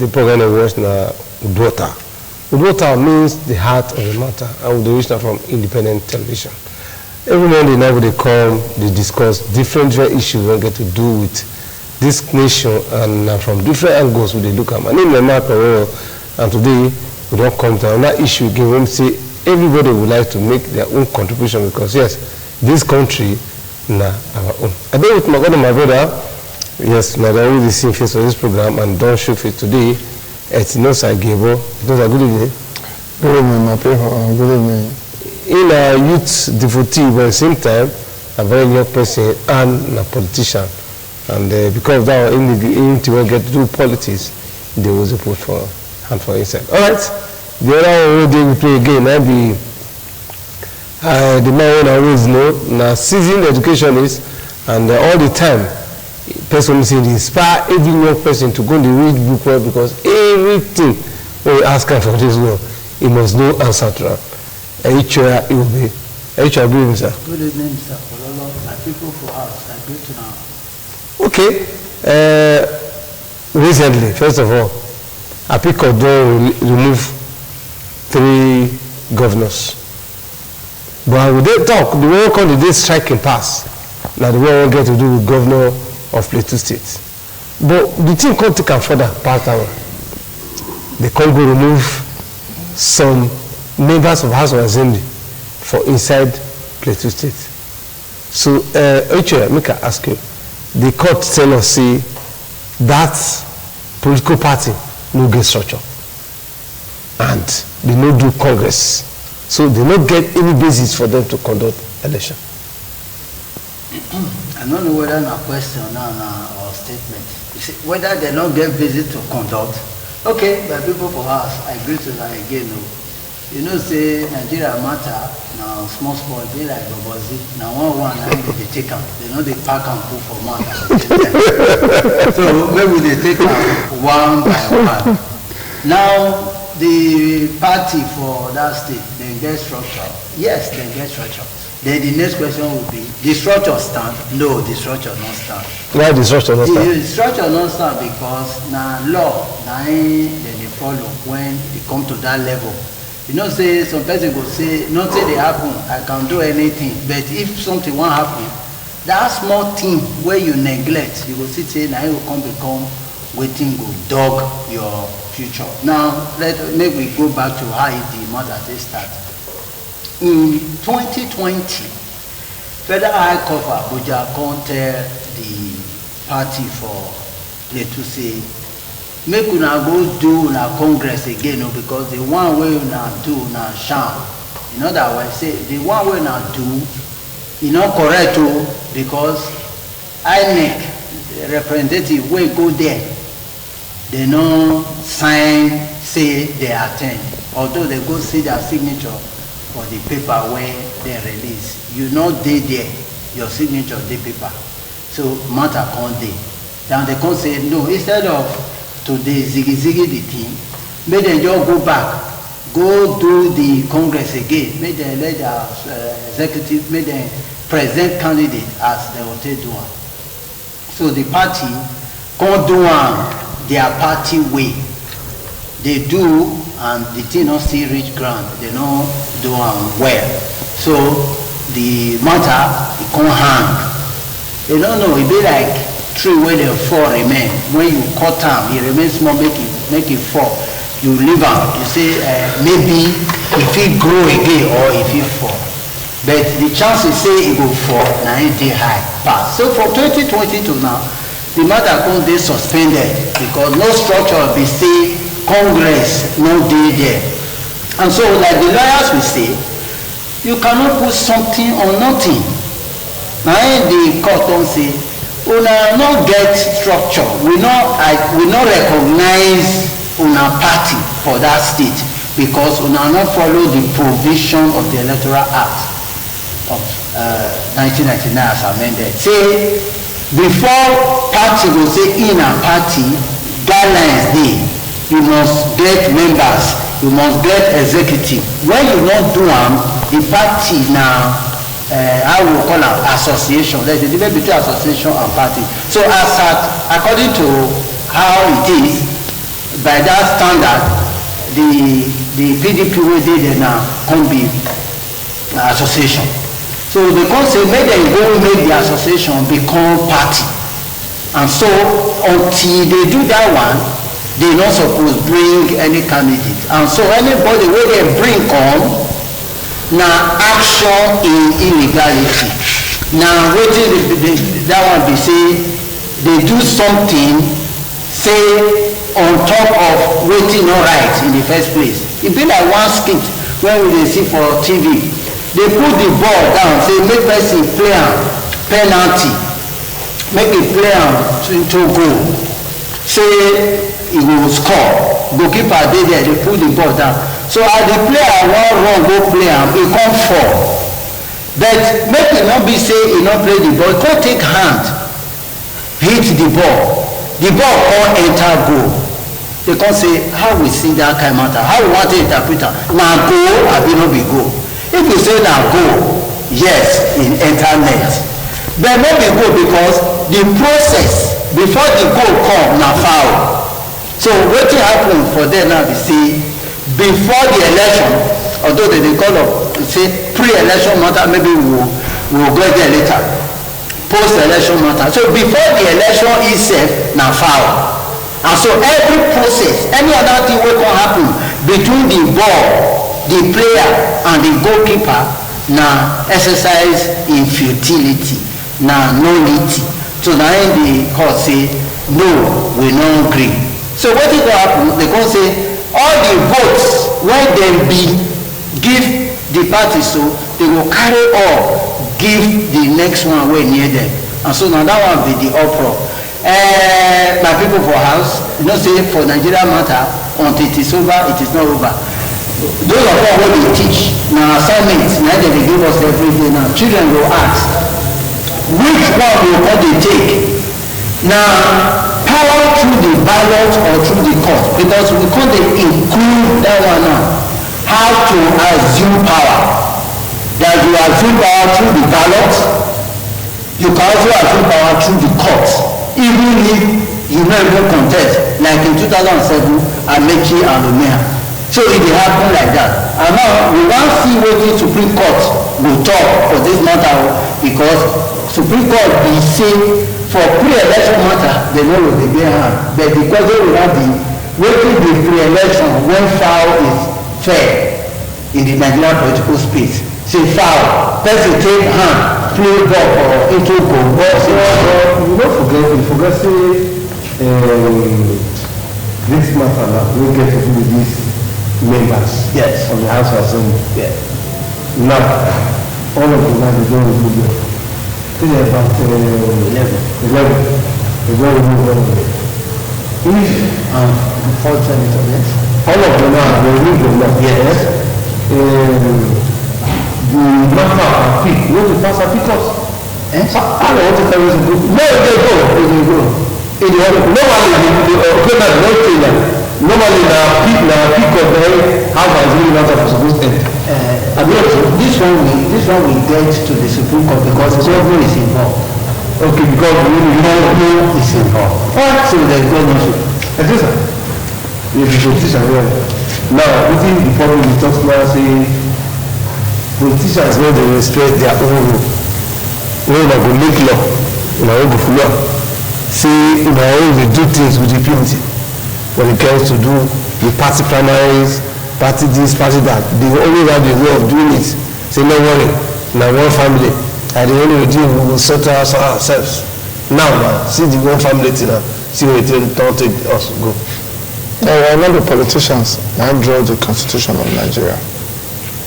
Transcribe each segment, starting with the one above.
the program was na Uduota. Uduota means the heart of the matter, and we originate from independent television. Every Monday night they come, they discuss different issues that get to do with this nation, and from different angles we look at. My name is Mark, and today we don't come to another issue again. When we say everybody would like to make their own contribution, because yes, this country na our own. I been with my God and my brother. Yes, now they're already seeing face for this program, and don't show face today. It's no Gable. It was a good evening. Good evening, my people. Good evening. In a youth devotee, but at the same time, a very young person and a politician. And because of that, in to get to do politics, there was a put for hand for inside. All right. The other day we play again. I be the man always know now seasoned education is, and all the time person saying inspire every young person to go and read book well, because everything when we ask him for this world, he must know answer to that. Each year it will be. Each year, good evening, sir. Good evening, Mr. Pololo. My people for us, I greet you now. Okay. Recently, first of all, Apiko will remove 3 governors. But when they talk, the one called the day striking pass. Now the one get to do with governor of Plateau State. But the thing can't take further part of they can't go remove some members of House of Assembly for inside Plateau State. So, make I ask you, the court tell us say that political party no get structure and they no do Congress. So they not get any basis for them to conduct election. I don't know whether a question or statement. You see, whether they don't get basis to conduct. Okay, but people for us, I agree to that again. No. You know, say Nigeria matter now, small be like Bobozi. Now one they take them. They know they pack and put for matter. So maybe they take them one by one. Now the party for that state, they get structure. Yes, they get structure. Then the next question will be, the structure stand? No, the structure not stand. Why the structure not stand? The structure not stand because now law, now they follow when they come to that level. You know, say some person go say, not say they happen, I can do anything. But if something won't happen, that small thing where you neglect, you go see say now you will come become waiting go dog your future. Now maybe we go back to how the matter they start. In 2020, Federal High Court of Abuja can't tell the party for Plateau say, make una go do una Congress again, because the one way una do una sham. In other words, say the one way una do, you know correct because INEC representative will go there. They no sign say they attend, although they go see their signature for the paper where they release. You know they there, your signature the paper. So matter can't they. Then they can't say no, instead of today ziggy the thing, make them just go back, go do the Congress again, make them let their executive, make them present candidate as they will take do. So the party can't do their party way. They do, and the thing not still reach ground. They don't do well. So the matter it can't hang. They don't know. It be like tree where the fall remain. When you cut them, it remains small. Make it fall. You leave them. You say maybe if it grow again or if it fall. But the chances say it will fall. Now it high pass. So from 2020 to now, the matter can't be suspended because no structure be say. Congress no day there. And so like the lawyers will say, you cannot put something on nothing. Now the court don't say, we not get structure, we not recognize una party for that state because we not follow the provision of the Electoral Act of 1999 as amended. Say before party will say in a party guidelines day. You must get members, you must get executive. When you don't do them, the party now, I will call it association. There's a difference between association and party. So according to how it is, by that standard, the PDP wey dey there now come be association. So they come say make dem go make the association become party, and so until they do that one, they not suppose bring any candidate, and so anybody wey dem bring come na action in illegality. Na wetin that one be say they do something say on top of wetin no right in the first place. E be like one skit wey we dey see for TV. They put the ball down, say make person play am penalty, make e play am into goal, say e go score, goalkeeper dey there, they put the ball down. So as the player wan run go play am, e come fall. But make e no be say e no play the ball, e come take hand hit the ball come enter goal. They come say how we see that kind matter, how we want to interpret am, na goal abi no be goal. If you say na goal, yes, in enter net, but no be goal because the process before the goal come na foul. So wetin happen for there now be say before the election, although they dey call up say pre-election matter, maybe we will go there later, post-election matter. So before the election itself na foul, and so every process, any other thing wey come happen between the ball, the player and the goalkeeper na exercise in futility, na nullity. So na im the court say no, we no gree. So wetin go happen? They come say all the votes wey dem be give the party, so they go carry all give the next one wey near them, and so na that one be the uproar. My people for house, you know say for Nigeria matter, until it is over, it is not over. Those of us wey dey teach na assignment na dem dey give us every day now. Children go ask which one we go dey take, na power through the ballot or through the court, because we come dey include that one now, how to assume power. That you assume power through the ballot, you can also assume power through the court, even if you no even contest, like in 2007 Amechi and Lumia. So it dey happen like that. And now we wan see wetin Supreme Court go talk for this matter, because Supreme Court be say for pre-election matter they no go dey bear hand, but the question will not be wetin be pre-election when foul is fair in the Nigerian political space. Say foul, person take hand play ball for into goal. You no forget say this matter now we get to do with this members, yes, of the House of Assembly. Yeah. Now, all of them are going to do it. It's about 11. They're going to move on. If before 20, yes. all of them are going to move on, yes, the matter of pick, you want to pass a pick us? I don't want to tell you to go. No, they go. Normally, the pick of the house is really not supposed to end. This one we get to the Supreme Court because the government is involved. Okay, because you know is involved. So there is no issue. If the politician now, within the problem we talk about, say politicians when they respect their own rule, when they go make law, when they go for law, say in our own they do things with impunity. When it comes to do the party primaries, party this, party that, they always have the way of doing it. Say no worry, now one family, at the end of the day we will sort ourselves. Now, see the one family thing now, see what it don't take us go. We're not the politicians that draw the constitution of Nigeria.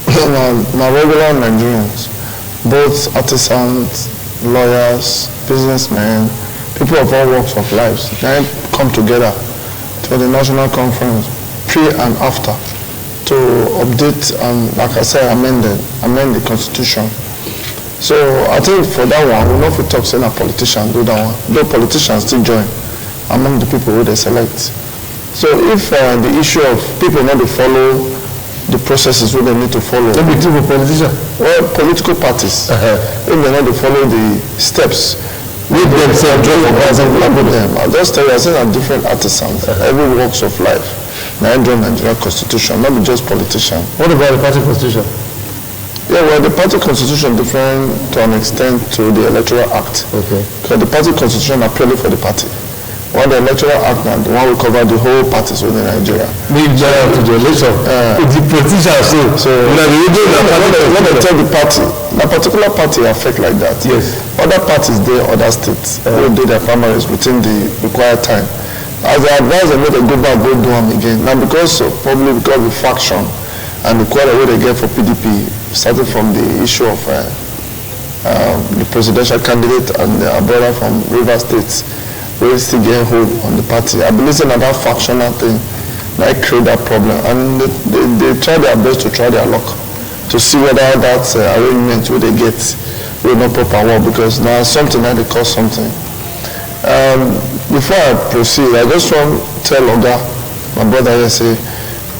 Now regular Nigerians, both artisans, lawyers, businessmen, people of all walks of lives, they come together to the national conference pre and after to update and, like I said, amend the constitution. So I think for that one, we know if we talk saying a politician do that one, though politicians still join among the people who they select. So if the issue of people not to follow the processes where they need to follow, maybe two politicians, well, political parties, if they not to follow the steps Make themselves draw for us. I'll just tell you, I say I'm different artisans, every walks of life. Nigeria Constitution, not just politicians. What about the party constitution? Yeah, well, the party constitution different to an extent to the Electoral Act. Okay. Because the party constitution are purely for the party. While the Electoral Act now, the one will cover the whole parties within Nigeria. Maybe to the election. The politicians so when they tell the party, that particular party affect like that. Yes. Other parties there, other states, will do their primaries within the required time. As I advise them, they go back, go do them again. Now probably because of the faction and the quarter way they get for PDP, starting from the issue of the presidential candidate and the brother from River State, we still get hold on the party. I believe in that factional thing that create that problem, and they try their best to try their luck to see whether that arrangement where they get will not proper work, because now something that they call something. Before I proceed, I just want to tell Oga, my brother here, say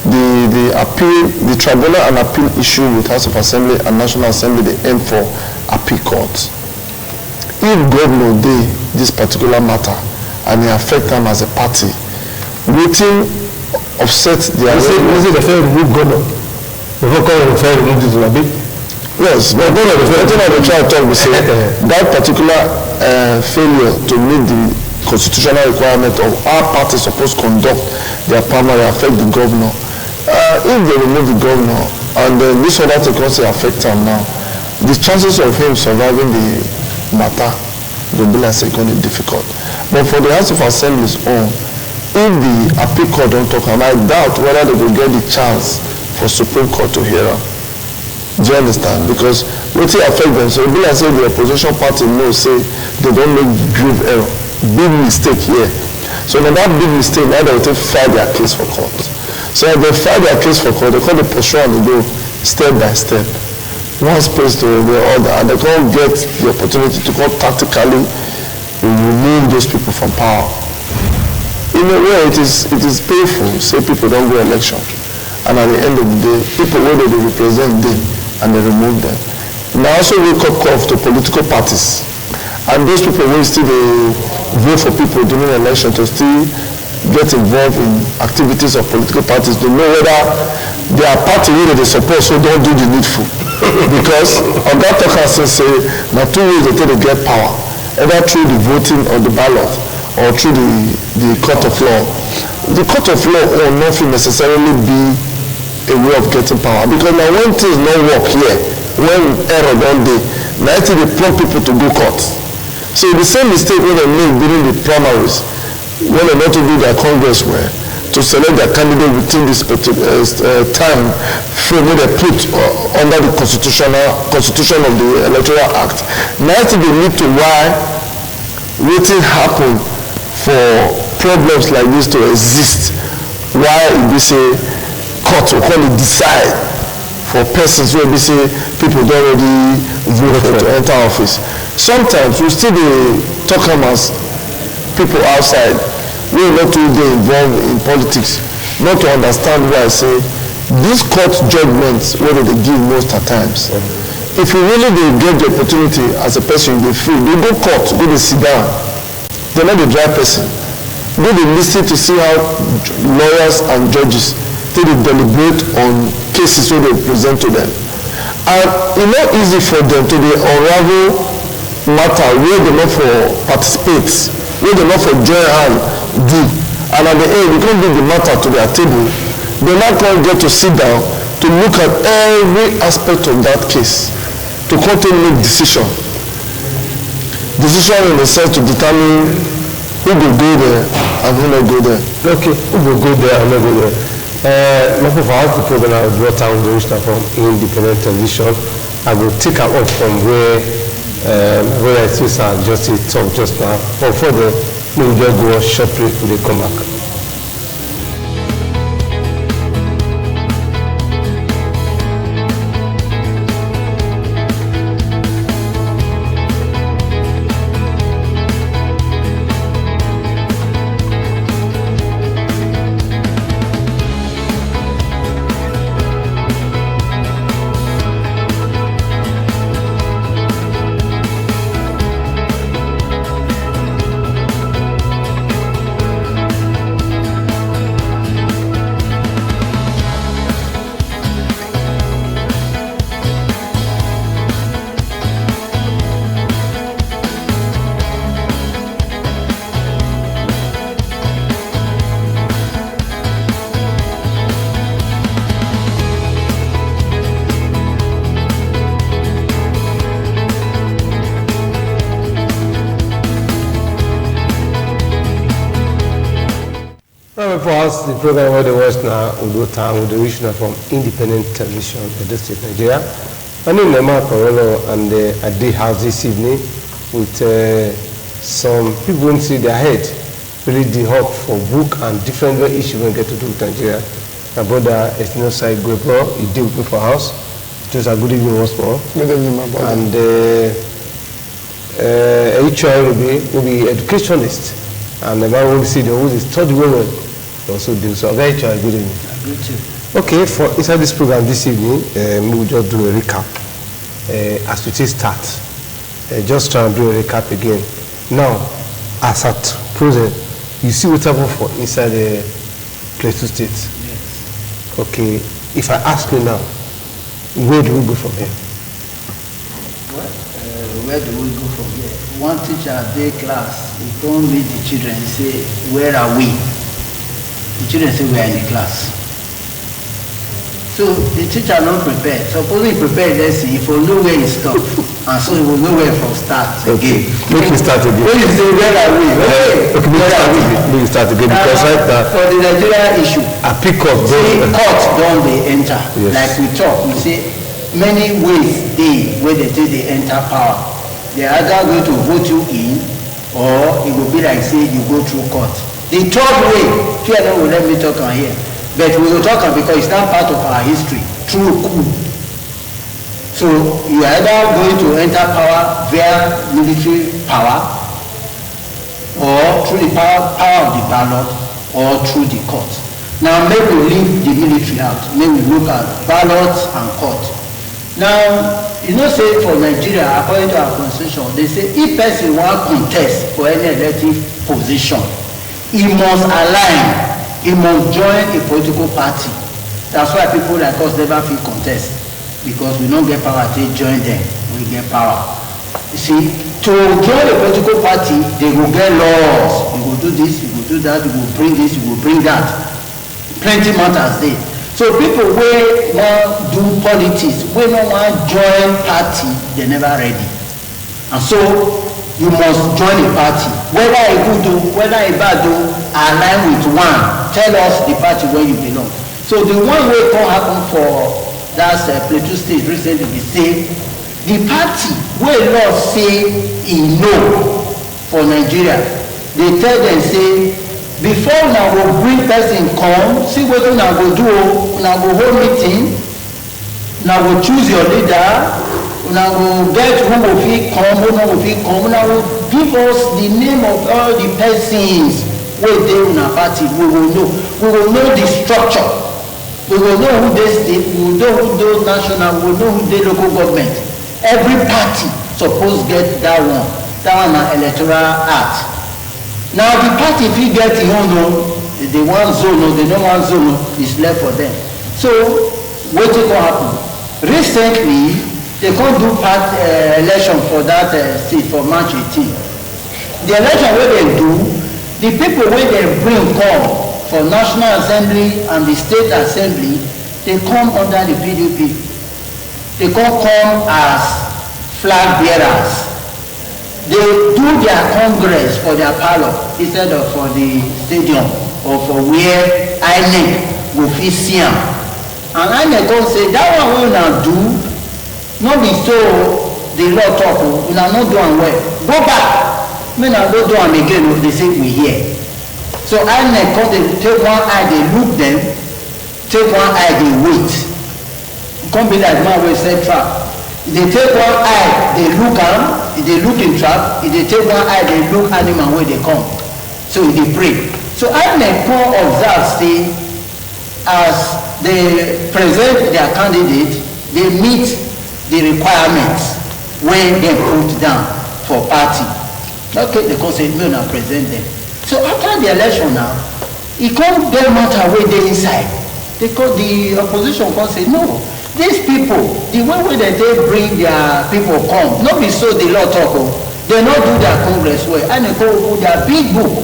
the appeal, the tribunal and appeal issue with House of Assembly and National Assembly, they aim for appeal courts. If governor dey this particular matter and it affect them as a party, waiting offset their... Is it the fair remove governor? Before calling the fair remove this one, big? Yes, but governor, the thing that they try to talk, we say that particular failure to meet the constitutional requirement of our party supposed to conduct their primary affect the governor. If they remove the governor and this other thing also affect him now, the chances of him surviving the matter will be like going to be difficult. But for the House of Assembly's own, if the appeal court don't talk, and I doubt whether they will get the chance for Supreme Court to hear them. Do you understand? Because what it affect them, so it will be like say the opposition party knows say they don't make grave error, big mistake here. So now that big mistake, now they will file their case for court. So if they file their case for court, they call the pursue and they go step by step. One space to the other, and they can't get the opportunity to go tactically remove those people from power. In a way, it is painful, say people don't go election, and at the end of the day, people where they represent them, and they remove them. Now also wake up call to political parties, and those people will still vote for people during the election to still get involved in activities of political parties to know whether their party where they support so don't do the needful. Because on that talk has say now 2 ways they take to get power, either through the voting on the ballot or through the court of law. The court of law will not necessarily be a way of getting power, because now when things don't work here, when error don't dey, now they prompt people to go court. So the same mistake when they made during the primaries, when they not to do their congress were to select their candidate within this time frame when they put under the constitution of the Electoral Act. Now they need to why waiting happen for problems like this to exist. Why we say court will call it decide for persons where we say people don't already vote for to enter office. Sometimes we still be talking as people outside. We are not too involved in politics, not to understand why I say these court judgments, whether they give most at times. If you really get the opportunity as a person, they feel they go court, go to sit down. They're not the dry person. Go to listen to see how lawyers and judges take they deliberate on cases where they present to them. And it's not easy for them to unravel matter where they not for participate, where they not for join hand do, and at the end we can't bring the matter to their table. They're not going to get to sit down to look at every aspect of that case, to come to make decision in the sense to determine who will go there and who not go there. Okay, who will go there and not go there. Most of our program I brought down the original from independent television. I will take her up from where I see just talk just now. But for the we will just go short break when they come back. Now, for us, the program where they watch now, Uduota, with the original from Independent Television, Edo State, Nigeria. My name is Mark Orolo, and at the house this evening with some people who see their head really the hope for book and different issues we get to do with Nigeria. My brother Estinosai Gwebro, he did with me for house. Just a good evening once more. Good evening, my brother. And HI will be educationist. And the man will see the who is study well. Also do so. Very good evening. Good too. Okay, for inside this program this evening, we will just do a recap as we start. Just try and do a recap again. Now, as at present, you see what happened for inside the Plateau State. Yes. Okay, if I ask you now, where do we go from here? Well, where do we go from here? One teacher day class, he told me the children, he say, where are we? The children say, we are in the class. So the teacher not prepared. Suppose he prepared lesson, he will know where he stop, and so he will know where from start again. Make me start again. When you say, where are we? Okay, make me start again because right now, for the Nigeria issue, I pick up court don't they enter. Yes. Like we talk, we say many ways where they enter power. They are either going to vote you in, or it will be like say you go through court. The third way, Pierre will let me talk on here, but we will talk on because it's not part of our history, through coup. So you are either going to enter power via military power, or through the power of the ballot, or through the court. Now maybe we leave the military out, maybe we look at ballots and court. Now, you know, say for Nigeria, according to our constitution, they say if person want contest for any elective position, he must align, he must join a political party. That's why people like us never feel contest, because we don't get power to join them, we get power. You see, to join a political party, they will get laws. You will do this, you will do that, you will bring this, you will bring that. Plenty matters there. So people wey wan do politics, wey no wan join party, they never ready. And so you must join a party, whether a good o, whether a bad o, align with one. Tell us the party where you belong. So the one wey come happen for that Plateau State recently be say the party wey law say e no for Nigeria, they tell them say before una go bring person come, see wetin una go do o, una go hold meeting, una go choose your leader, una go get who go fit come, who no go fit come, una go give us the name of all the persons wey dey una party. We will know the structure, we will know who dey state, we will know who dey national, we will know who dey local government. Every party suppose get that one na electoral act. Now the party fit get im own o, they wan zone o, they no wan zone o, is left for them. So wetin go happen? Recently they come do election for that state for March 18. The election wey dem do, the people wey dem bring come for National Assembly and the State Assembly, they come under the PDP. They come as flag bearers. They do their congress for their parlor instead of for the stadium or for where INEC go fit see am. And INEC come say that one wey una do no be so the law talk o, una no do am well, go back make una go do am again o, they say we hear. So INEC come dey take one eye dey look them, take one eye dey wait. Come be like man wey set trap. They take one eye, they look am, they look in trap, they take one eye, they look animal where they come. So they pray. So I may come observe, say, as they present their candidate, they meet the requirements when they put down for party. Okay, they come say, no, now present them. So after the election now, it can't get matter where they inside. Because the opposition can say, no. These people, the way wey dem take bring their people come, no be so the law talk o. They no do their congress well, and they go put their big book,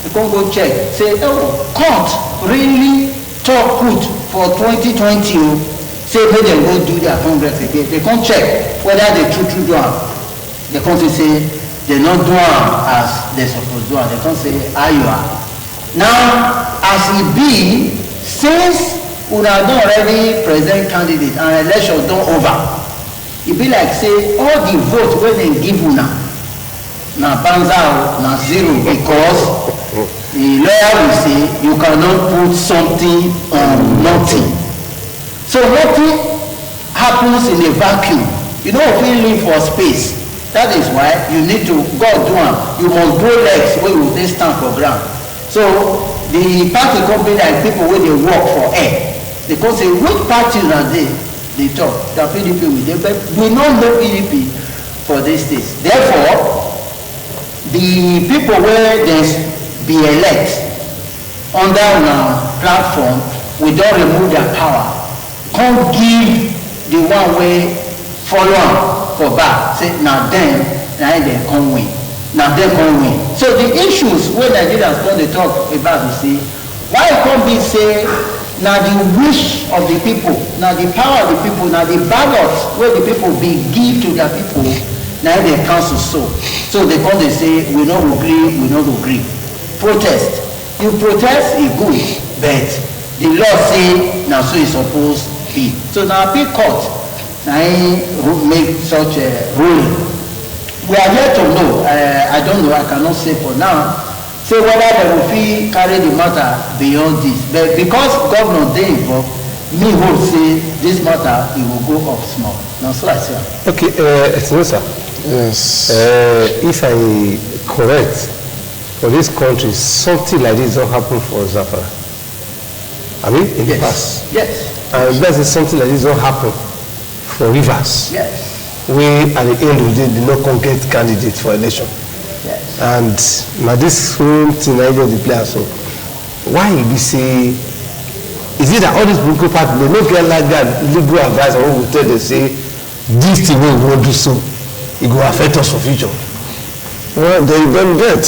they come go check, say, oh, court really talk put for 2020 o, say make dem go do their congress again. They come check whether they true do am. They come say they no do am as they suppose do am. They come say how you are. Now as e be, since una don already present candidate and election don over, e be like say all the vote wey dem give una na banza o, na zero, because the lawyer will say you cannot put something on nothing. So nothing happens in a vacuum. You no fit live for space. That is why you need to, God do am, you must grow legs wey you dey stand for ground. So the party come be like people wey dey work for air. They come say which party na dey talk, na PDP we dey, but we no know PDP for dis state. Therefore, the people wey dem be elect under una platform, we don remove their power, come give the one wey follow am for back, say na dem dem come win, na dem come win. So the issues wey Nigerians don dey talk about be say, why e come be say na the wish of the people, na the power of the people, na the ballot wey the people be give to their people, na dem cancel so they come dey say we no go gree, we no go gree. Protest, you protest e good, but the law say na so e suppose be. So na appeal court na make such a ruling. We are yet to know, I don't know, I cannot say for now, say whether they will fit carry the matter beyond this. But because governor dey involved, me hope say this matter e will go off small. Na so I say. Okay, sir. Yes. If I correct, for this country, something like this don't happen for Zamfara. I mean, in the past. Yes. And that's something like this don't happen for Rivers. Yes. We at the end of the day did not come get candidate for election. Yes. And now this whole thing I the player, so why we say, is it that all these political parties they don't get like that legal advice or we tell them say this thing we won't do so, it will affect us for future? Well, they don't get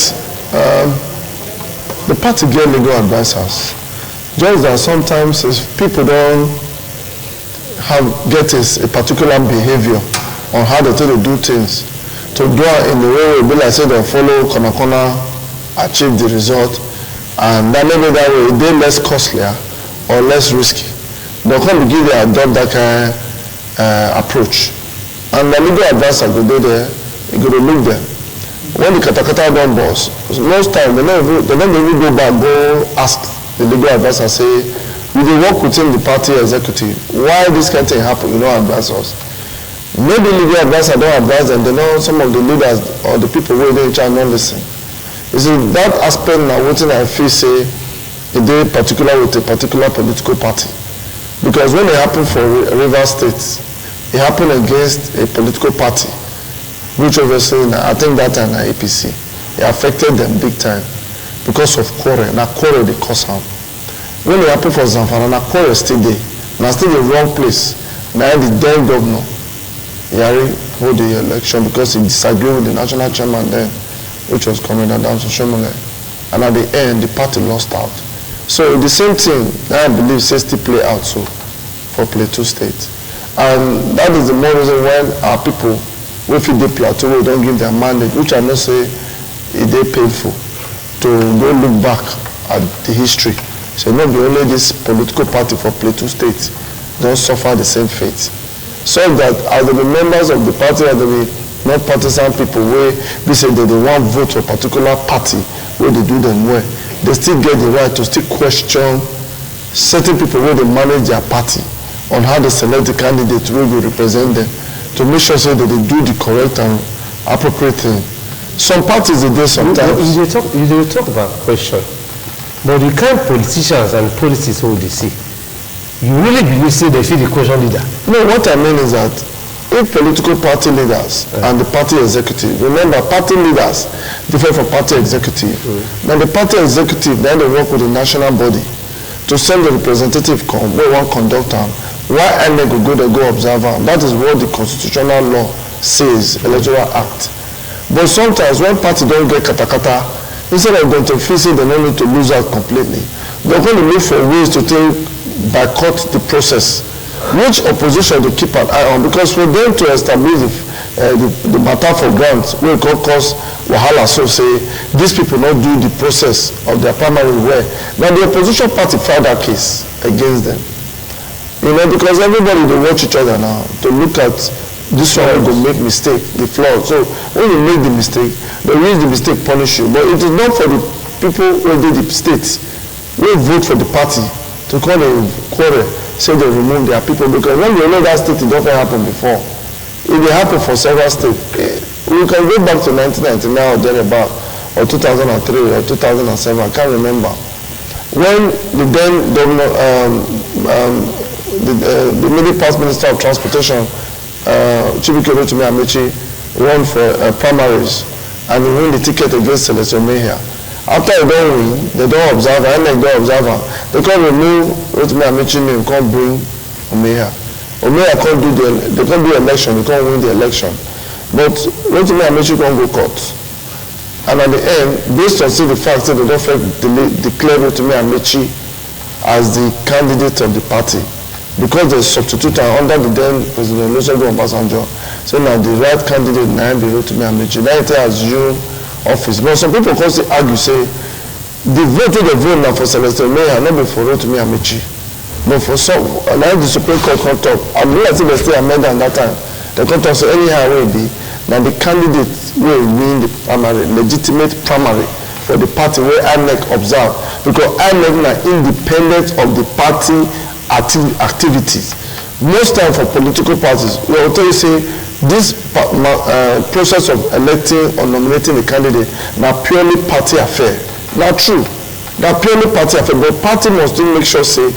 the party get legal advisors. Just that sometimes if people don't get a particular behavior on how they tell to do things, to do it in the way it be like say they follow corner achieve the result, and that maybe that way they less costlier or less risky. They come to give they adopt that kind approach, and the legal advisor go do there, he go to look there. When the katakata don't boss, most time they don't even go back, go ask the legal advisor, say, we will work within the party executive. Why this kind of thing happen? You don't advise us. Maybe legal advisor don't advise them. They know some of the leaders or the people who are in charge don't listen. You see, that aspect now, what I feel say, it is particular with a particular political party. Because when it happened for Rivers State, it happened against a political party, which obviously, I think that time, APC, it affected them big time because of quarrel. Now quarrel they cause harm. When it happened for Zamfara, now quarrel still there. Now still the wrong place. Now the then governor, Yari, hold the election because he disagreed with the national chairman then, which was Commander down to Shomole. And at the end, the party lost out. So the same thing, I believe, says still play out so for Plateau State. And that is the more reason when our people, we feel the Plateau, we don't give their mandate, which I must say, it is painful to go look back at the history. So not be only this political party for Plateau State don't suffer the same fate. So that as the members of the party, as the not partisan people where they say that they want vote for a particular party where they do them well, they still get the right to still question certain people where they manage their party on how they select the candidate who will represent them to make sure so that they do the correct and appropriate thing. Some parties they do sometimes. You talk about question, but the kind of politicians and policies who they see, you really believe say they feel the question leader? No, what I mean is that if political party leaders and the party executive, remember party leaders different from party executive. Now the party executive then they work with the national body to send the representative come where one conduct them. Why and they go observe them? That is what the constitutional law says, Electoral Act. But sometimes when party don't get katakata, instead of going to fix it, they don't need to lose out completely. They're going to look for ways to boycott the process, which opposition to keep an eye on, because for them to establish the matter for grants will cause wahala so say these people not do the process of their primary well. Now the opposition party filed that case against them. You know, because everybody they watch each other now to look at this one will go make mistake, the flaw. So when you make the mistake, they use the mistake punish you. But it is not for the people who did the states, who vote for the party to call a quarrel, say they remove their people. Because when you know that state, it doesn't happen before. It will happen for several states. We can go back to 1999 or thereabout, or 2003 or 2007, I can't remember. When the then governor, the middle past Minister of Transportation, Chibike Rotimi Amechi, won for primaries and he won the ticket against Celeste Omehia. After they don't win, they don't observe her, and they don't observe her. They can't remove Rotimi Amechi name, can't bring Omehia. Omehia can't do they can't do election, they can't win the election. But Rotimi Amechi can't go court. And at the end, based on the fact that they don't declare Rotimi Amechi as the candidate of the party, because they substitute under the then President Olusegun Obasanjo, so now the right candidate now be Rotimi Amechi. Now it has you office. But some people can argue, say, the vote to the vote now for Celeste Omehia, not be for Rotimi Amechi. But for some, now the Supreme Court can't talk. I believe I think they still amend at that time. They can't talk, so anyhow will be, now the candidate will win the primary, legitimate primary for the party where INEC observe. Because INEC is independent of the party activities. Most time for political parties, we will tell you, say, this process of electing or nominating a candidate now purely party affair. Not true. Now purely party affair, but party must still make sure, say,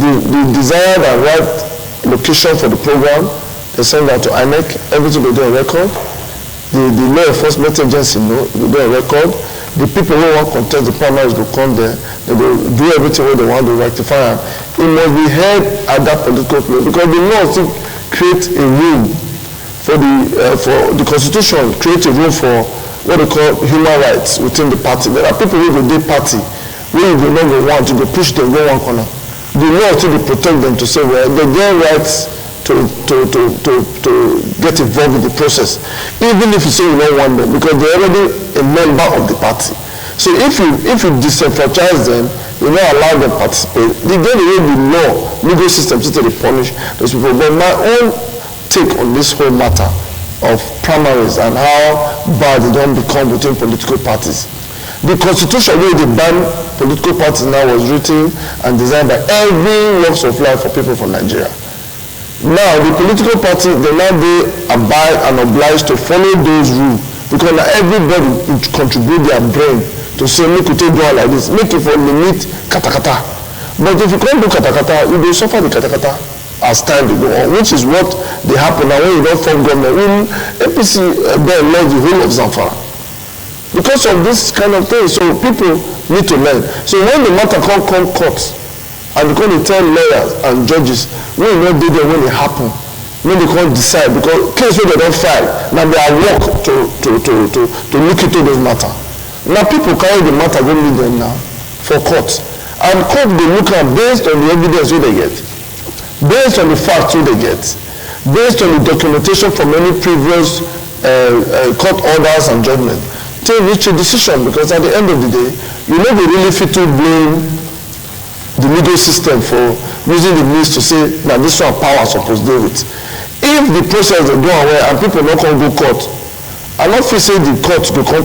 the desired and right location for the program, they send that to INEC, everything will do a record. The law enforcement agency will do a record. The people who want to contest the primaries will come there. They will do everything what they want to rectify. It must be held at that political place because the law still creates a room for the constitution, creates a room for what they call human rights within the party. There are people who will do party, who will not want to go push them go one corner. The law still protect them to say, well, they get rights to get involved in the process, even if you say you don't want them, because they're already a member of the party. So if you disenfranchise them, you don't allow them to participate, they get away with law, legal system to punish those people. But my own take on this whole matter of primaries and how bad they don't become within political parties. The constitution where they ban political parties now was written and designed by every walks of life for people from Nigeria. Now, the political party, they now be abide and obliged to follow those rules because now everybody contribute their brain to say, make it go like this, make it for limit katakata. But if you can't do katakata, you will suffer the katakata as time to go on, which is what they happen now when you don't form government. APC bear led the whole of Zamfara because of this kind of thing. So people need to learn. So when the matter come court, and because they tell lawyers and judges, we will not do them when it happen, when they can't decide, because case where they don't file, now they are work to look into this matter. Now people carry the matter, go meet them now for court. And court they look at based on the evidence who they get, based on the facts who they get, based on the documentation from any previous court orders and judgment, to reach a decision, because at the end of the day, you know they really fit to blame the legal system for using the means to say that this one power supposed to do it. If the process they go away and people not come go court, I not feel say the court will come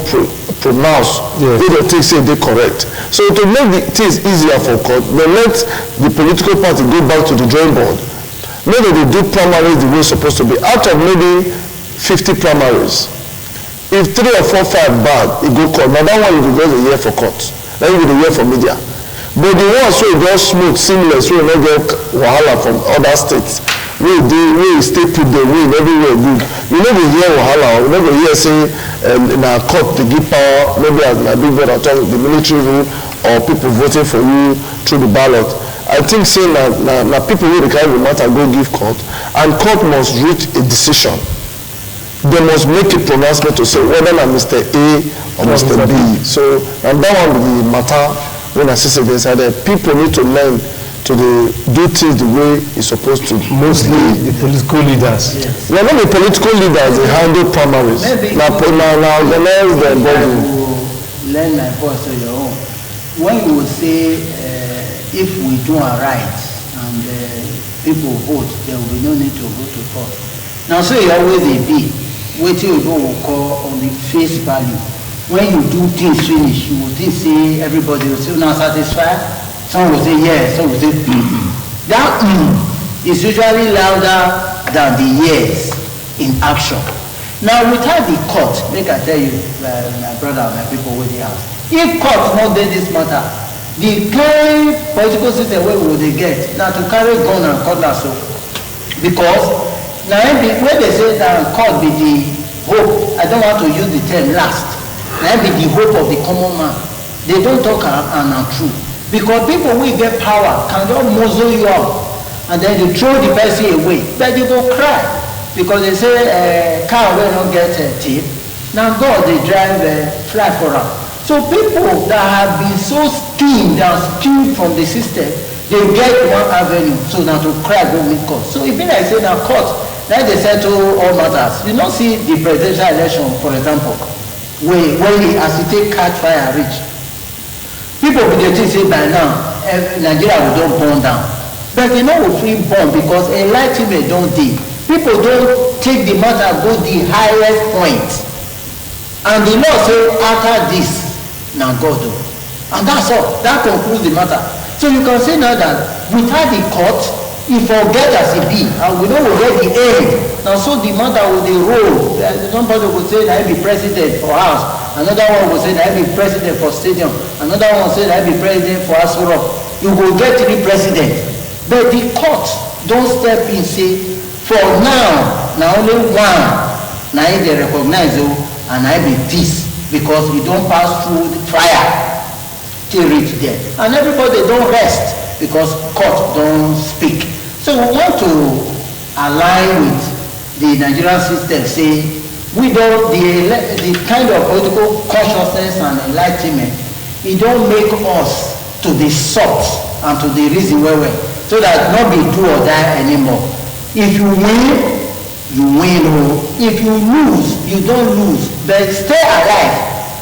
pronounce they don't think say they correct. So to make the things easier for court, they let the political party go back to the drawing board. Maybe they do primaries the way it's supposed to be. Out of maybe 50 primaries, if 3 or 4, 5 bad, it go court. Now that one you go the year for court. Then you go the year for media. But the ones who go smooth, seamless, we will not get wahala from other states. We stay put the win everywhere good. You know we hear wahala, we never hear say in our court they give power, maybe as my big brother talk, the military rule or people voting for you through the ballot. I think saying that people who carry the matter go give court, and court must reach a decision. They must make a pronouncement to say whether I'm Mr. A or Mr. B. So and that one will be the matter. When I say inside there, people need to learn to do things the way it's supposed to. Mostly the political leaders. Yes. Well, not the political leaders, they handle primaries. Maybe Now organize the body. Learn my voice to your own. When you would say, if we do our rights and people vote, there will be no need to go to court. Now, so it always be, what you will call on the face value. When you do things finish, you will think, say, everybody will say, not satisfied. Some will say, yes, some will say, That is usually louder than the yes in action. Now, without the court, make I tell you, my brother, my people with the house, if court not do this matter, the kind political system where will they get now to carry gun and cutlass, so because now when they say that court be the hope, I don't want to use the term last, now be the hope of the common man. They don't talk and true, because people will get power can just muzzle you up and then they throw the person away, but you go cry. Because they say car will not get tip. Now God they drive fly for us. So people that have been so skewed and skewed from the system, they get one avenue. So now to cry go meet court. So it be like say now court, now they settle all matters. You don't see the presidential election, for example, when as it take catch fire reach. People be they think say by now Nigeria will don't burn down. But they know we free burn because enlightenment don't dey. People don't take the matter go the highest point. And the law say after this, now God do. And that's all. That concludes the matter. So you can say now that without the court, if forget as it be, and we know we get the end. Now so the matter will the roll. Somebody would say that I be president for house. Another one would say that I be president for stadium. Another one would say that I be president for Asura. You will get to be president. But the court don't step in say, for now only one now they recognize you and I be this because you don't pass through the fire till reach there, and everybody don't rest because court don't speak. So we want to align with the Nigerian system, say we don't the kind of political consciousness and enlightenment, it don't make us to the source and to the reason where so that not be do or die anymore. If you win, you win. If you lose, you don't lose. But stay alive.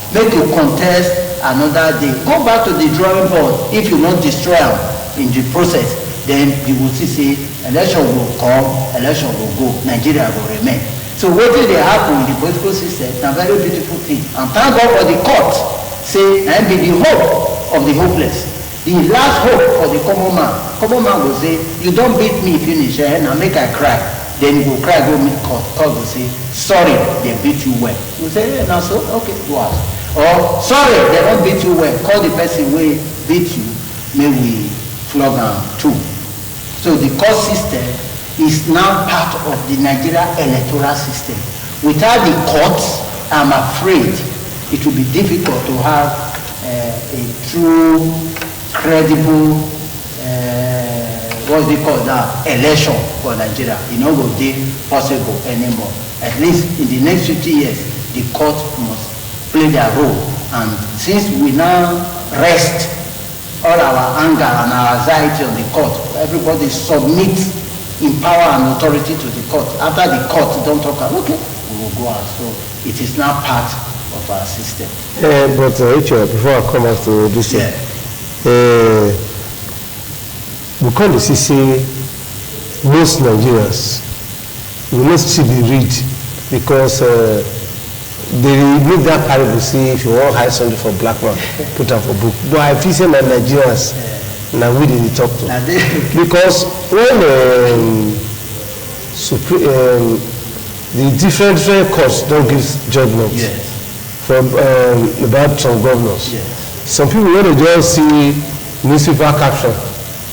Make you contest another day. Go back to the drawing board. If you not destroy them in the process, then you will see say election will come, election will go, Nigeria will remain. So what did they happen in the political system? It's a very beautiful thing. And thank God for the court. Say, and be the hope of the hopeless. The last hope for the common man. Common man will say, you don't beat me finish, now make I cry. Then you will cry, go meet court. Court will say, sorry, they beat you well. You say, yeah, now so, okay, go out. Or, sorry, they don't beat you well. Call the person who beat you, may we flog them too. So the court system is now part of the Nigeria electoral system. Without the courts, I'm afraid it will be difficult to have a true credible what they call that election for Nigeria. It not will be possible anymore. At least in the next 50 years, the court must play their role. And since we now rest all our anger and our anxiety on the court, everybody submits in power and authority to the court. After the court don't talk about, okay, we will go out. So it is now part of our system. But before I come back to this, we call the CC most Nigerians will not still be read because they make that parable say if you want to hide something for black man, put up for book. But I feel say my Nigerians now we didn't talk to because when the different courts don't give judgment from about some governors. Some people when they just see municipal caption.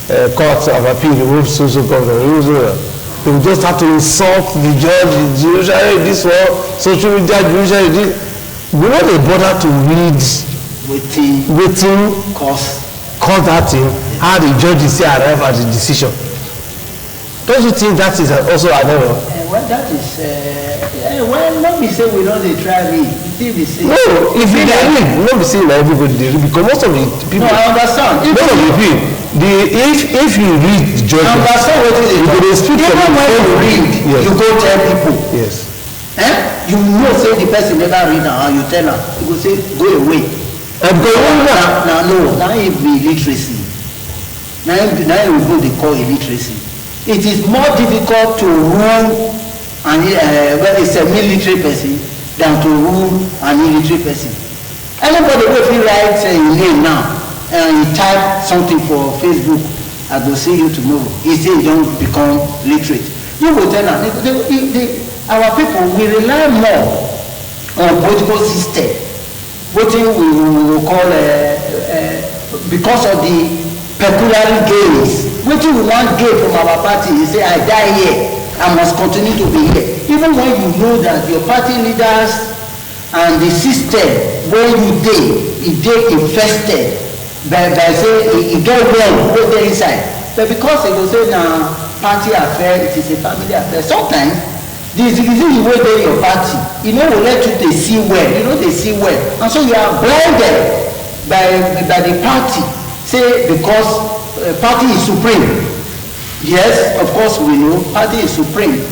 Court of appeal remove social government, they will just have to insult the judge, the judiciary, this one, social media, judiciary, this. We know they bother to read waiting cause that thing, how the judges say arrive at the decision. Don't you think that is also an error? Well, that is, well, not be say we know they try read. No, if you read, not be saying that everybody they read because most of the people. No, I understand. Most of the people. if you read the judgment, understand what it is. you go speak even when you read, yes. you go tell people. Yes. You know say the person never read and you tell am, you go say go away. Now it be illiteracy. Now you go dey call illiteracy. It is more difficult to rule an a semi-literate person than to rule an illiterate person. Anybody wey fit write im name now and he type something for Facebook, I go see you tomorrow. He say he don become literate. You go tell am, our people we rely more on political system, wetin we will call because of the peculiar gains. Wetin we wan gain from our party, you say I die here, I must continue to be here. Even when you know that your party leaders and the system where you dey infested by say e get well wey dey inside, but because e go say na party affair, it is a family affair. Sometimes the disease wey dey your party, e no go let you dey see well, you no dey see well, and so you are blinded by the party, say because party is supreme. Yes, of course we know party is supreme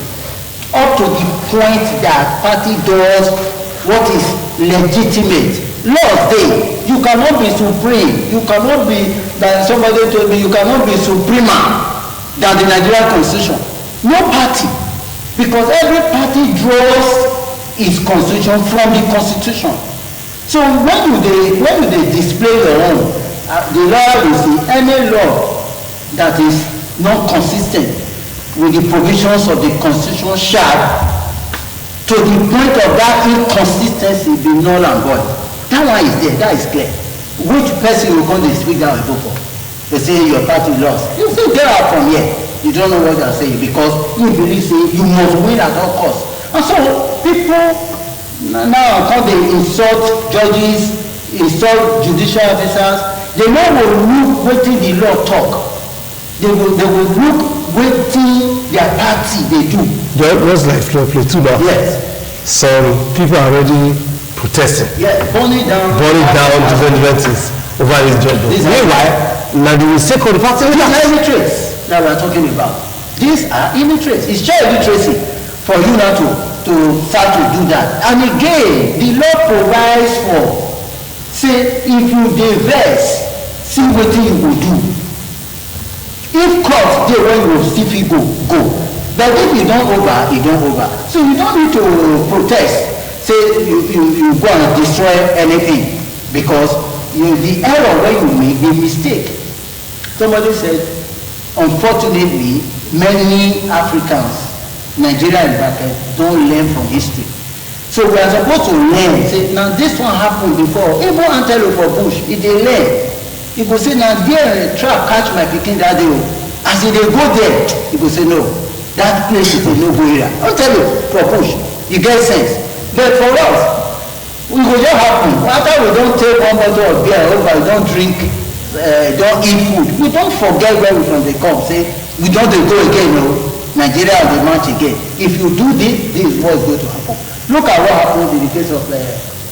up to the point that party does what is legitimate. Laws dey, you cannot be supreme, you cannot be, that somebody told me, you cannot be supremer than the Nigerian constitution. No party, because every party draws its constitution from the constitution. So when you dey display your own, the law will say any law that is not consistent with the provisions of the constitution shall, to the point of that inconsistency, be null and void. That one is there, that is clear. Which person will come to speak down a vote for? They say your party lost. You say get out from here. You don't know what they are saying because you believe say you must win at all costs. And so people now come they insult judges, insult judicial officers. They now will look wetin the law talk. They will look wetin their party they do. Just like Plateau now. Yes. Some people are already protesting. Yes, burning down different things over this job. Meanwhile, now the mistake of the party leaders. These are illiterates that we are talking about. These are illiterates. It's just illiteracy for you now to start to do that. And again, the law provides for, say, if you diverse, see what you will do. If court dey when you still fit go. But if you don't over, you don't over. So you don't need to protest. Say you go and destroy anything because the error when you make the mistake. Somebody said, unfortunately, many Africans, Nigeria in bracket, don't learn from history. So we are supposed to learn. Say now this one happened before. Even antelope for bush, if they learn. You go say now there trap catch my pikin that day. As they go there, you go say no. That place is a no-go area. I'll tell you, for push, you get sense. But for us, we go just happen. After we don't take one bottle of beer over, we don't drink, don't eat food. We don't forget where we from they come. Say we don't go again, no. Nigeria will march again. If you do this is what is going to happen. Look at what happened in the case of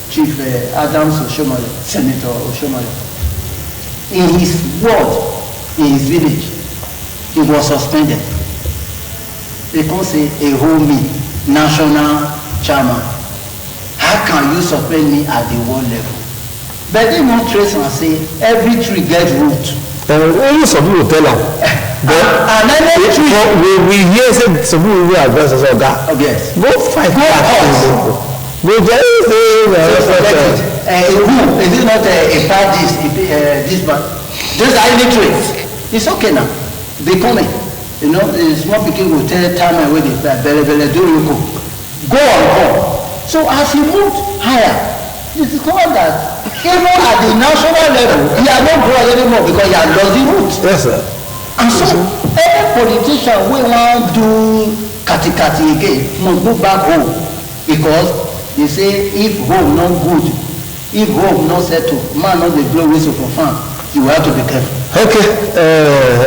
Chief Adams Oshomayo, Senator Oshomayo. In his ward, in his village, he was suspended. They can't say a homie, national chairman. How can you suspend me at the world level? But they won't trace and say every tree gets root. Only some people tell them. And any tree. We hear some people will advance as well. Yes. Go fight. Go just who is it not a party this but those are illiterates. It's okay now. They coming. You know, small people will tell time where they do go on. So as he moved higher, he discovered that even at the national level, he had not grown anymore because he had lost the roots. Yes, sir. And so every politician we want to do kati again must go back home because they say if home not good, if home not settle, man not dey blow whistle for farm, you have to be careful. Okay,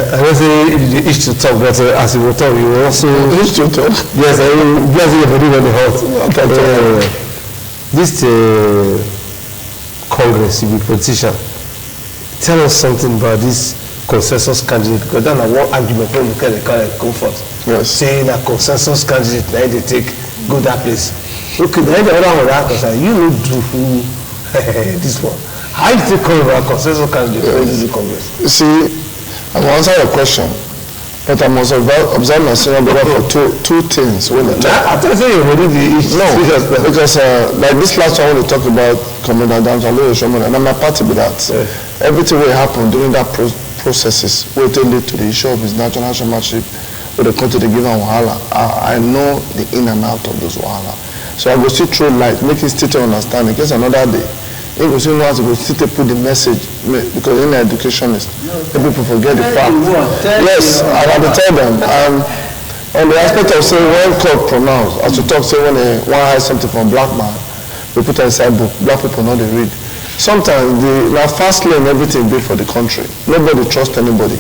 I don't say you each to talk, but as you will talk, you will also each to talk. Yes, I will bless you for doing the hot. This Congress, you be politician. Tell us something about this consensus candidate, because that's one argument when you can come forth. Yes. Saying a consensus candidate, now they take go that place. Okay, then the other one that because you know do this one. How do you come about consensus candidate for the Congress? You see, I will answer your question, but I must observe my senior brother for two things when they talk. I thought you already No, because like this last one we talked about Commander Damsalo Shomona, and I'm not party with that. Yeah. Everything will happen during that processes will lead to the issue of his national chairmanship with the country they give him wahala. I know the in and out of those wahala. So I go still throw light, make it still understand. In case another day, it will still know how to go still put the message, because in educationist, the people forget the fact. Yes, I have to tell them. On the aspect of saying when court pronounce, as to talk, say when they want to hide something from black man, they put it inside book, black people know they read. Sometimes they fast learn everything big for the country. Nobody trusts anybody.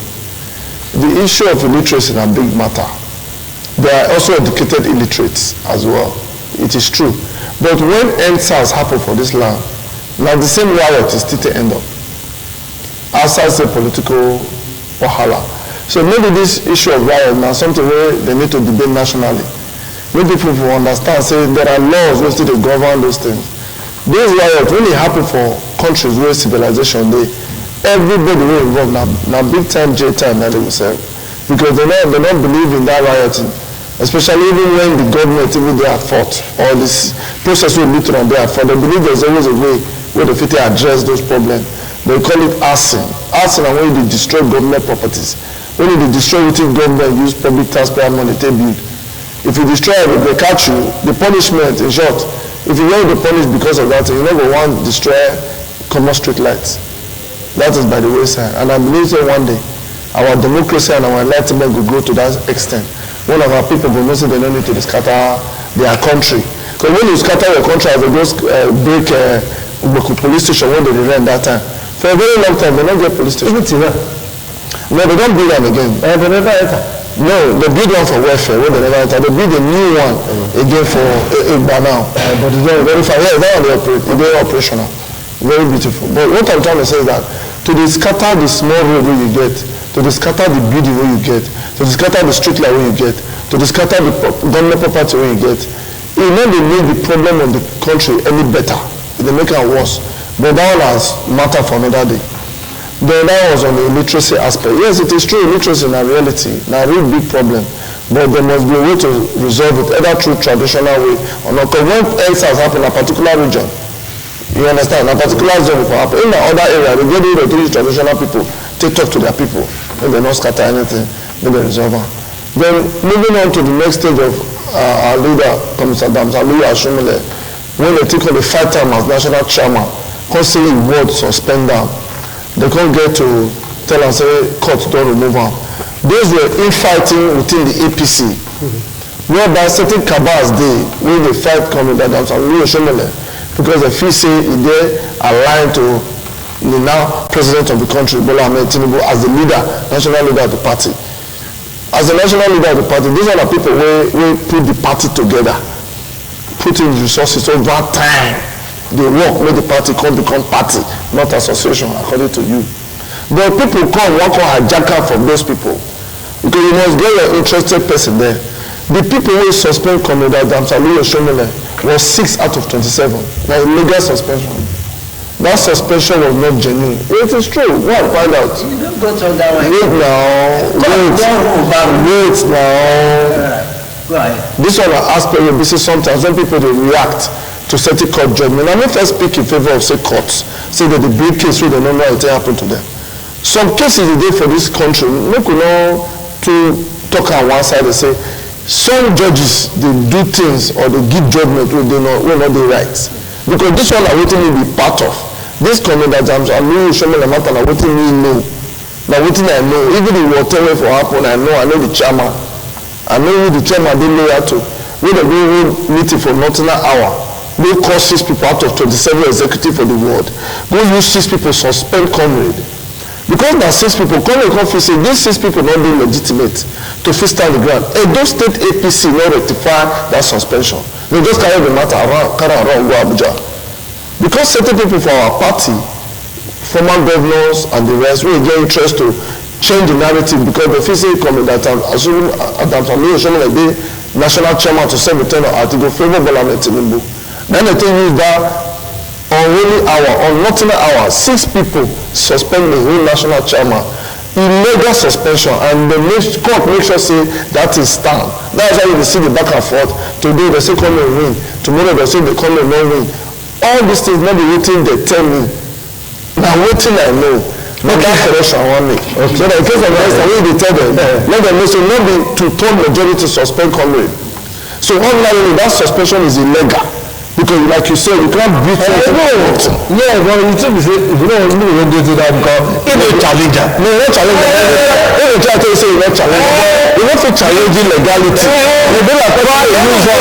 The issue of illiteracy is a big matter. There are also educated illiterates as well. It is true. But when NSAS happen for this land, now the same riot is still to end up. Outside the political wahala. So maybe this issue of riot now something where they need to debate nationally. Maybe people will understand, say there are laws which still govern those things. This riot really happen for countries where civilization they everybody will involved now big time J time that they will serve. Because they don't believe in that rioting. Especially even when the government even they are fault or this process will lead to them they are fault. They believe there's always a way where they fit to address those problems. They call it arson. Arson and when they destroy government properties. When they destroy within government use public taxpayer money to build. If you destroy it, if they catch you, the punishment in short, if you want to be punished because of that, you never want to destroy common street lights. That is by the wayside. And I believe that one day, our democracy and our enlightenment will grow to that extent. One of our people will know that they don't need to scatter their country. Because when you scatter your country, as they go break police station when they rent that time, for a very long time, they don't get police station. No, they don't build them again. They never enter. No, they build one for welfare when they never enter. They build a new one again for by now. But it's very verify. Yeah, that one they operate. It's very operational. Very beautiful. But what I'm trying to say is that to scatter the small road where you get, to scatter the building where you get, to scatter the street light where you get, to scatter the government property where you get, it may make the problem of the country any better. It may make it worse. But that one has matter for another day. Then that was on the illiteracy aspect. Yes, it is true, illiteracy is a reality, a real big problem. But there must be a way to resolve it, either through traditional way or not. Because when else has happened in a particular region, you understand, a particular zone will happen. In the other area, they get rid of these traditional people, they talk to their people, and they don't scatter anything, then they resolve it. Then moving on to the next stage of our leader, Commissioner Damsalo Ashumile, when they take on the 5 time as national chairman, constantly word suspend them. They can't get to tell and say court don't remove them. Those were infighting within the APC. Whereby certain cabals when they fight Commander Damsalo Ashumile, because they feel say they aligned to the now president of the country, Bola Ahmed Tinubu, as the leader, national leader of the party. As the national leader of the party, these are the people who put the party together, put in resources over time. They work, make the party become party, not association, according to you. But people come, work on hijacker from those people. Because you must get an interested person there. The people who suspend Commander Damsalo Ashumile was 6 out of 27. Now, legal suspension. That suspension was not genuine. It is true. Go and find out. You don't go to that one. Wait now. Wait now. Go ahead. This one aspect will be sometimes when people they react to certain court judgment. I may first speak in favor of say courts. Say that the big case where they don't know what happened to them. Some cases they did for this country, make we know to talk on one side and say some judges they do things or they give judgment where they not the rights. Because this one I waiting to be part of. This Commander Damsalo Ashumile matter I waiting me know. Now waiting I know. Even the whatever for happen, I know the chairman. I know who the chairman they loyal to. We the meeting for not an hour. They call 6 people out of 27 executive for the world. Go use 6 people suspend comrade. Because there are 6 people, comrade say these 6 people not being legitimate to fit stand the ground. And those state APC not rectify that suspension. They just carry the matter around go Abuja. Because certain people for our party, former governors and the rest, we get interest to change the narrative because the physical comment that I'm assuming that I'm like the national chairman to serve the tenure at the favor Bola Tinubu. Then the thing is that on only hour, on nothing hour, 6 people suspend the whole national chairman. Illegal suspension, and the court makes sure say that is stand. That's why you see the back and forth. Today they say come and win. Tomorrow they say they come and not win. All these things not be waiting they tell me. Now waiting I know. Not that correction I want me. Okay. So that in case of the way they tell them, let them know so not be two-third majority suspend comrade. So ordinarily that suspension is illegal. Because like you said, you can't beat it. Yeah, but you tell me say if you don't know when they do that because if they challenge her. No, not challenge her. If they try to say you not challenge her, you want to challenge legality. You be like people dey use her.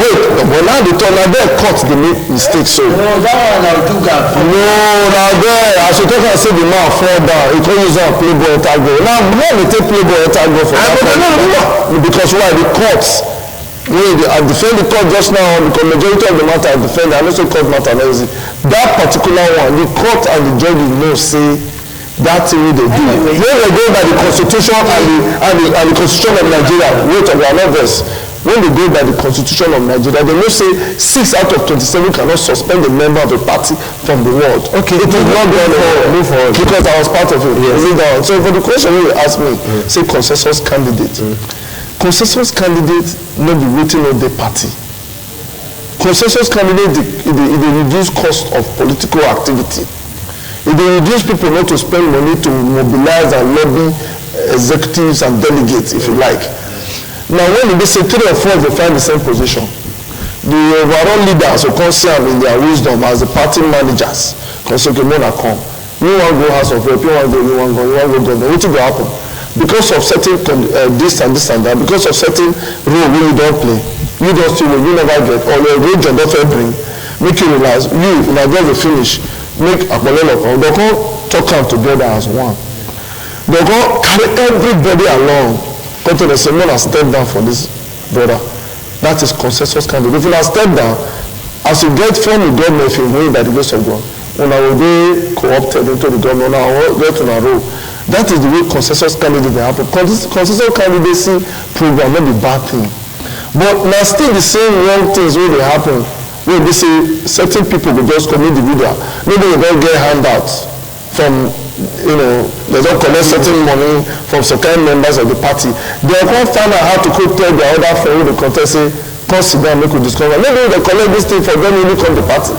Wait, but now they turn now their court dey make mistake so. No, that one na do gap. No, now there as you talk and say the man fall down, he come use am playboy enter go. Now why they take playboy enter go for that? Because why the courts. I defend the court just now because majority of the matter I defend, I also court matter not easy. That particular one, the court and the judges know say that thing they do. When they go by the constitution and the constitution of Nigeria, wait of our verse. When they go by the constitution of Nigeria, they know say 6 out of 27 cannot suspend a member of a party from the world. Okay, it is not going to move forward because I was part of it. Yes. So for the question you ask me, say consensus candidate. Consensus candidate not be waiting on the party. Consensus candidate it reduce cost of political activity. It reduce people not to spend money to mobilize and lobby executives and delegates, if you like. Now when they say 3 or 4 they find the same position, the overall leaders will come see in their wisdom as the party managers. Because okay, men are come. You want to go house of rep, you want to go, government. What will happen? Because of certain this and that, because of certain role we don't play, you don't see what you never get, or the range of the bring, make you realize, you, when I get the finish, make a polelo, they go talk them together as one. They go carry everybody along, come to the same man and step down for this brother. That is consensus candidate. If you step down, as you get from the government, if you win by the grace of God, when I will be co-opted into the government, I will get on a roll. That is the way consensus candidate they happen. Consensus candidacy program not be bad thing. But now still the same wrong things when they happen. When they say certain people will just come individual. Maybe they don't get handouts from, they don't collect certain money from certain members of the party. They can't find out how to go tell their other friend who the contest say, come sit down, make we discover. Maybe they collect this thing for them when they come to the party.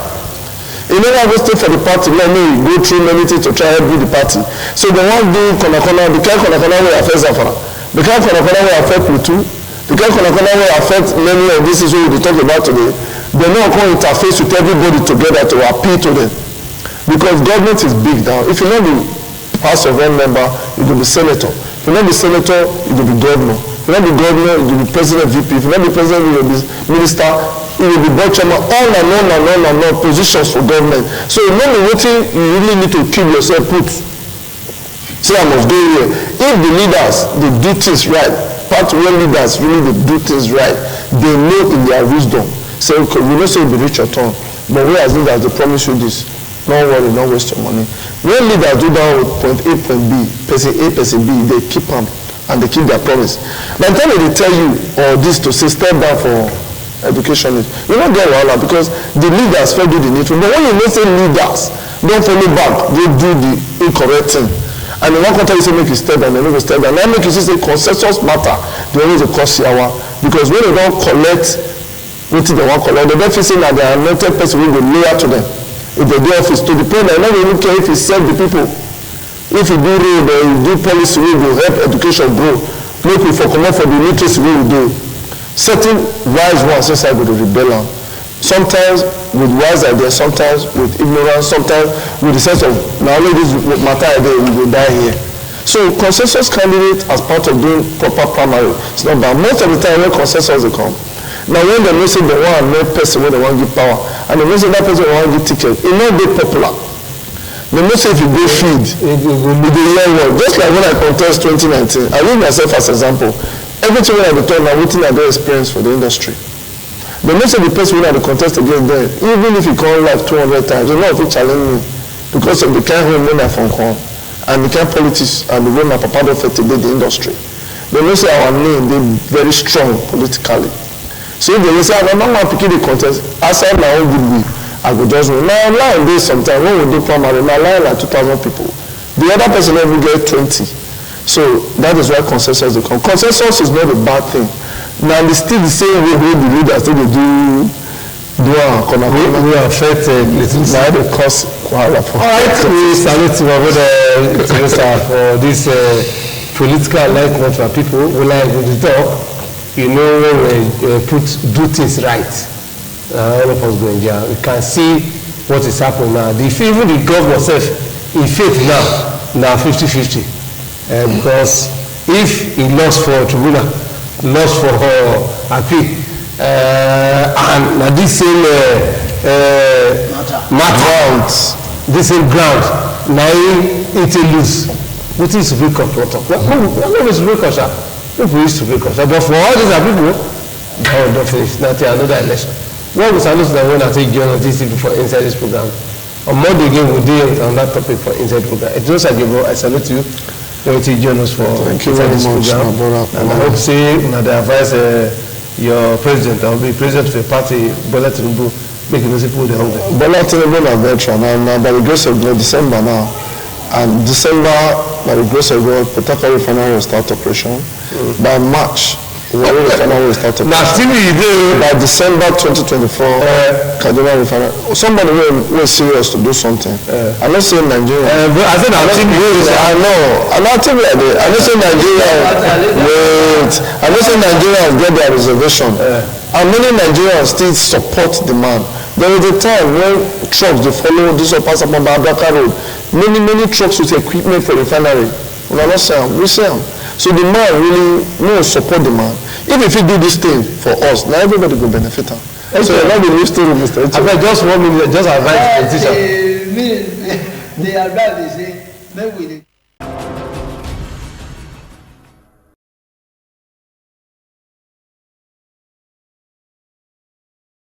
You never go stay for the party, let me go through many things to try and build the party. So they want to do the kind of will affect Zafara. The kind of will affect Plateau. The kind of will affect many of this is what we talk about today. They not going to interface with everybody together to appeal to them. Because government is big now. If you not be House of one member, you will be senator. If you not be senator, you will be governor. If you not be governor, you will be president VP. If you not be president, you will be minister. You will be board chairman, on positions for government. So you know what you really need to keep yourself put. Say I must go here. If the leaders they do things right, part one leaders really they do things right, they know in their wisdom. Say okay, we don't say you'll be rich or turn, but whereas leaders they promise you this, don't worry, don't waste your money. When leaders do that with point A, point B, person A, person B, they keep them and they keep their promise. By the time they tell you or this to say step down for education, you don't get wahala because the leaders first do the needful. But when you don't say leaders, don't follow back, they do the incorrect thing. And in one country you say make you step down, they never step down. Now make you say consensus matter, they always cost yawa. Because when they don't collect what they want to collect, they don't feel saying that they are anointed person who will layer to them. If they do office, to the point that they don't even care if you serve the people. If you do road or you do policy, we will help education grow. Make we for come out for the literacy we will do. Certain wise ones inside with the rebellion. Sometimes with wise ideas, sometimes with ignorance, sometimes with the sense of now only this matter idea we will die here. So consensus candidate as part of doing proper primary, it's not bad. Most of the time when consensus they come. Now when they know say they want no person when they want to give power, and they know say that person want to give ticket, it not be popular. They know say if you go feed, it will be the real world. Just like when I contest 2019, I use myself as example. Everything when I return, I'm waiting at their experience for the industry. They know say the person when I contest against them, even if you call life 200 times, they know if you challenge me because of the kind of money I from home. and the kind of politics and the way my papa don fit dey the industry. They know say our name dey very strong politically. So if they say I don't want pikin dey contest, outside my own goodwill, I go just win. Now line dey sometimes when we dey primary, na line like 2,000 people. The other person even get 20. So that is why consensus dey come. Consensus is not a bad thing. Now it's still the same way wey the leaders still dey do our corner. We affect na dey cause wahala for. All right, we salute my brother for this political alignment for people who like to talk. You know, when we do things right, all of us go in there. We can see what is happening now. Even the governor self, in faith now 50-50. Because if he lost for tribunal, lost for appeal, and now this same matter, this same ground, now it lose. What is Supreme Court? What is Supreme Court? People used to break up. But for all these people, don't finish. Now take another election. What was I listen to when I take John and TC for inside this program? On Monday again we'll deal on that topic for inside program. It's just like you bro, I salute you. When you join us for inside this program. And I hope say when I advise your president, I'll be president of a party, Bola Tinubu, make it easy for the hungry. Bola Tinubu is a veteran, and by the grace of God, December now. And December, by the grace of God, Plateau refinery will start operation. By March, Warri refinery will start operation. By December 2024, Kaduna refinery. Somebody will serious to do something. I'm not saying Nigeria. I said I know. I'm not saying Nigeria. Wait. I'm not saying Nigeria will get their reservation. And many Nigerians still support the man. There was a time when trucks they follow this up pass up on Abraka Road. Many trucks with equipment for refinery. We are not selling, we sell. So the man really no support the man. If he do this thing for us, now everybody will benefit him. So you're not the new story, Mr. I just 1 minute, just advise the politician. The advice they say, maybe we